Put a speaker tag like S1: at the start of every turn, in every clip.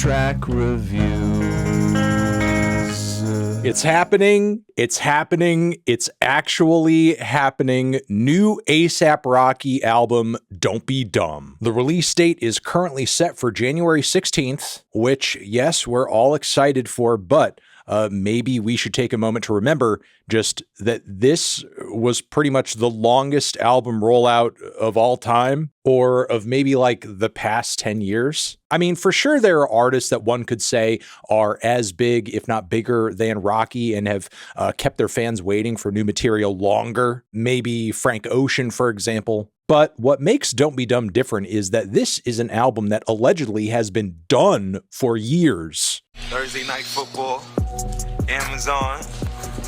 S1: track reviews.
S2: It's happening. It's happening. It's actually happening. New A$AP Rocky album, Don't Be Dumb. The release date is currently set for January 16th, which, yes, we're all excited for, but maybe we should take a moment to remember just that this was pretty much the longest album rollout of all time, or of maybe like the past 10 years. I mean, for sure, there are artists that one could say are as big, if not bigger, than Rocky and have kept their fans waiting for new material longer. Maybe Frank Ocean, for example. But what makes Don't Be Dumb different is that this is an album that allegedly has been done for years.
S3: Thursday night football, Amazon,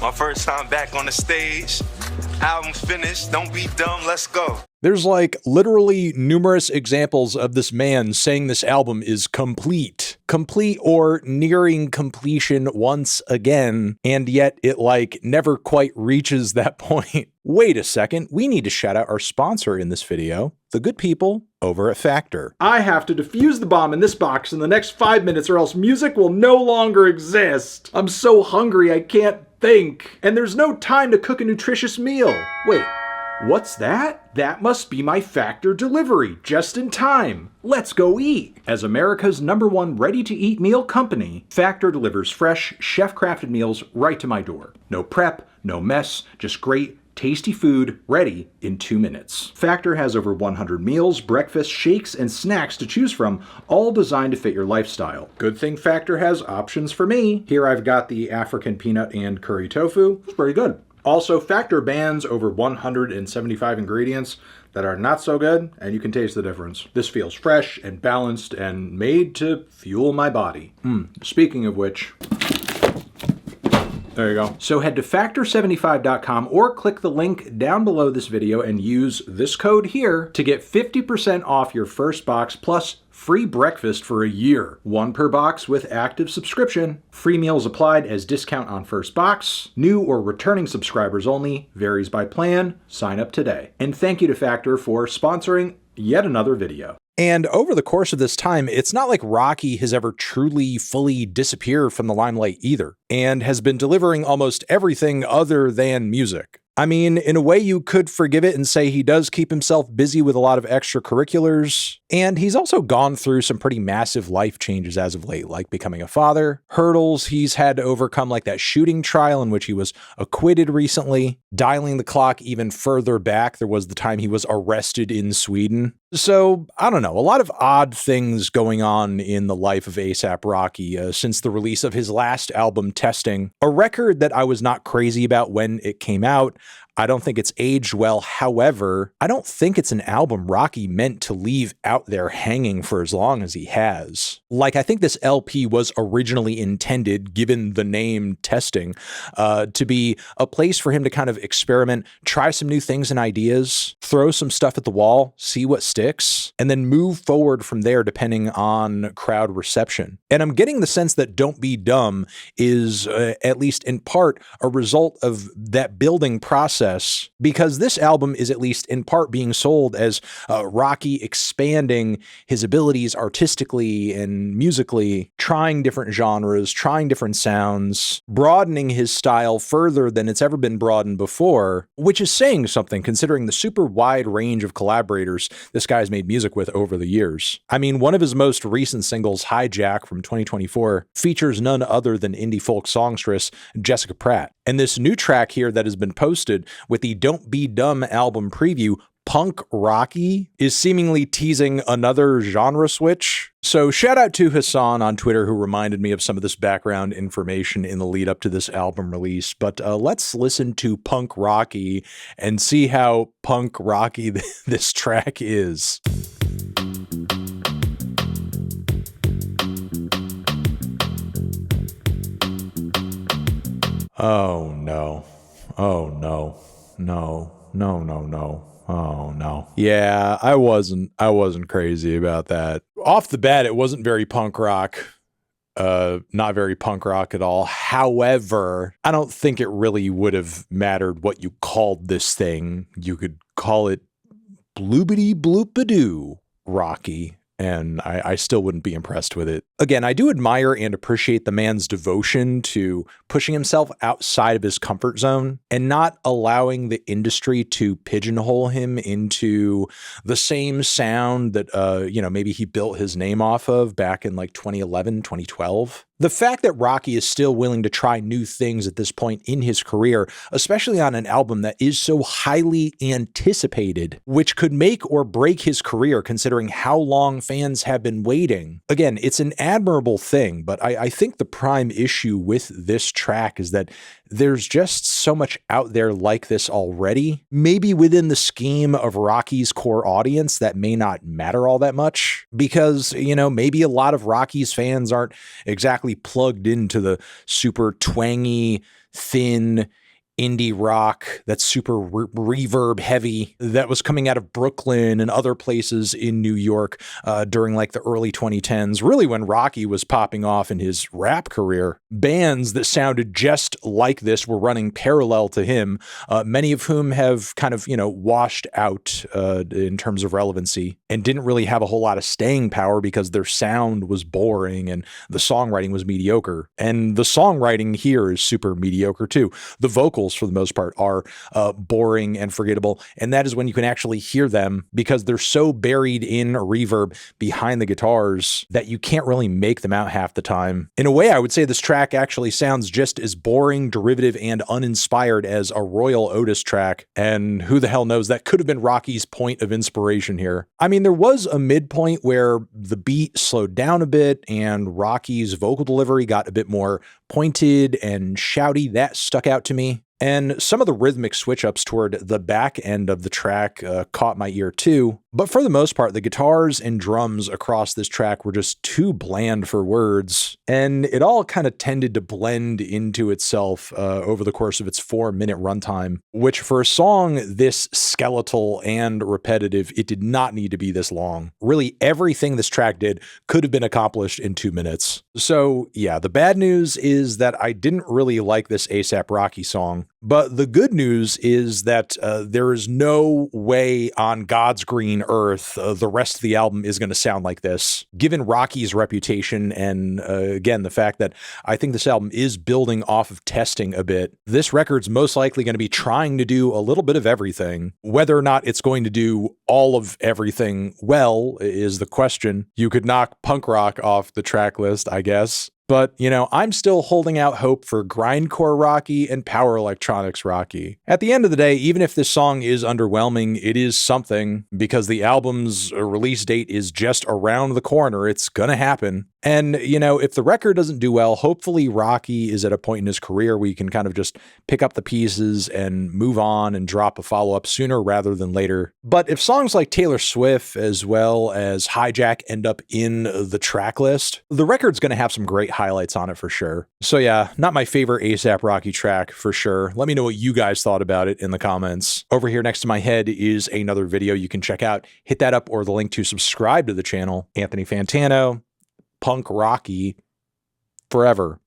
S3: my first time back on the stage, album finished, don't be dumb, let's go.
S2: There's like literally numerous examples of this man saying this album is complete or nearing completion once again, and yet it like never quite reaches that point. Wait a second, we need to shout out our sponsor in this video, the good people over at Factor.
S4: I have to defuse the bomb in this box in the next 5 minutes or else music will no longer exist. I'm so hungry I can't think. And there's no time to cook a nutritious meal. Wait, what's that? That must be my Factor delivery, just in time. Let's go eat. As America's #1 ready-to-eat meal company, Factor delivers fresh, chef-crafted meals right to my door. No prep, no mess, just great, tasty food ready in 2 minutes. Factor has over 100 meals, breakfasts, shakes, and snacks to choose from, all designed to fit your lifestyle. Good thing Factor has options for me. Here I've got the African peanut and curry tofu. It's pretty good. Also, Factor bans over 175 ingredients that are not so good, and you can taste the difference. This feels fresh and balanced and made to fuel my body. Speaking of which, there you go. So head to factor75.com or click the link down below this video and use this code here to get 50% off your first box plus free breakfast for a year. 1 per box with active subscription. Free meals applied as discount on first box. New or returning subscribers only. Varies by plan. Sign up today. And thank you to Factor for sponsoring yet another video.
S2: And over the course of this time, it's not like Rocky has ever truly fully disappeared from the limelight either, and has been delivering almost everything other than music. I mean, in a way you could forgive it and say he does keep himself busy with a lot of extracurriculars, and he's also gone through some pretty massive life changes as of late, like becoming a father, hurdles he's had to overcome like that shooting trial in which he was acquitted recently, dialing the clock even further back, there was the time he was arrested in Sweden. So, I don't know, a lot of odd things going on in the life of A$AP Rocky since the release of his last album, Testing, a record that I was not crazy about when it came out. I don't think it's aged well. However, I don't think it's an album Rocky meant to leave out there hanging for as long as he has. Like, I think this LP was originally intended, given the name Testing, to be a place for him to kind of experiment, try some new things and ideas, throw some stuff at the wall, see what sticks, and then move forward from there depending on crowd reception. And I'm getting the sense that Don't Be Dumb is, at least in part, a result of that building process, because this album is at least in part being sold as Rocky expanding his abilities artistically and musically, trying different genres, trying different sounds, broadening his style further than it's ever been broadened before, which is saying something considering the super wide range of collaborators this guy's made music with over the years. I mean, one of his most recent singles, Hijack from 2024, features none other than indie folk songstress Jessica Pratt. And this new track here that has been posted with the Don't Be Dumb album preview, Punk Rocky, is seemingly teasing another genre switch. So shout out to Hassan on Twitter, who reminded me of some of this background information in the lead up to this album release. But let's listen to Punk Rocky and see how punk rocky this track is. Oh no. Oh no. No. Oh no. Yeah, I wasn't crazy about that. Off the bat, it wasn't very punk rock. Not very punk rock at all. However, I don't think it really would have mattered what you called this thing. You could call it bloopity bloop-a-doo Rocky. and I still wouldn't be impressed with it. Again, I do admire and appreciate the man's devotion to pushing himself outside of his comfort zone and not allowing the industry to pigeonhole him into the same sound that, maybe he built his name off of back in like 2011, 2012. The fact that Rocky is still willing to try new things at this point in his career, especially on an album that is so highly anticipated, which could make or break his career considering how long fans have been waiting. Again, it's an admirable thing, but I think the prime issue with this track is that there's just so much out there like this already. Maybe within the scheme of Rocky's core audience, that may not matter all that much because, maybe a lot of Rocky's fans aren't exactly plugged into the super twangy, thin, indie rock that's super reverb heavy that was coming out of Brooklyn and other places in New York during like the early 2010s, really when Rocky was popping off in his rap career. Bands that sounded just like this were running parallel to him, many of whom have kind of, washed out in terms of relevancy and didn't really have a whole lot of staying power because their sound was boring and the songwriting was mediocre. And the songwriting here is super mediocre too. The vocals for the most part are boring and forgettable. And that is when you can actually hear them because they're so buried in reverb behind the guitars that you can't really make them out half the time. In a way, I would say this track actually sounds just as boring, derivative, and uninspired as a Royal Otis track. And who the hell knows, that could have been Rocky's point of inspiration here. I mean, there was a midpoint where the beat slowed down a bit and Rocky's vocal delivery got a bit more pointed and shouty. That stuck out to me. And some of the rhythmic switch-ups toward the back end of the track caught my ear too. But for the most part, the guitars and drums across this track were just too bland for words. And it all kind of tended to blend into itself over the course of its 4-minute runtime, which for a song this skeletal and repetitive, it did not need to be this long. Really, everything this track did could have been accomplished in 2 minutes. So yeah, the bad news is that I didn't really like this A$AP Rocky song. But the good news is that there is no way on God's green earth the rest of the album is going to sound like this. Given Rocky's reputation and, again, the fact that I think this album is building off of testing a bit, this record's most likely going to be trying to do a little bit of everything. Whether or not it's going to do all of everything well is the question. You could knock punk rock off the track list, I guess. But, I'm still holding out hope for grindcore Rocky and power electronics Rocky. At the end of the day, even if this song is underwhelming, it is something because the album's release date is just around the corner. It's gonna happen. And, if the record doesn't do well, hopefully Rocky is at a point in his career where you can kind of just pick up the pieces and move on and drop a follow-up sooner rather than later. But if songs like Taylor Swift as well as Hijack end up in the track list, the record's going to have some great highlights on it for sure. So yeah, not my favorite A$AP Rocky track for sure. Let me know what you guys thought about it in the comments. Over here next to my head is another video you can check out. Hit that up or the link to subscribe to the channel. Anthony Fantano, Punk Rocky, forever.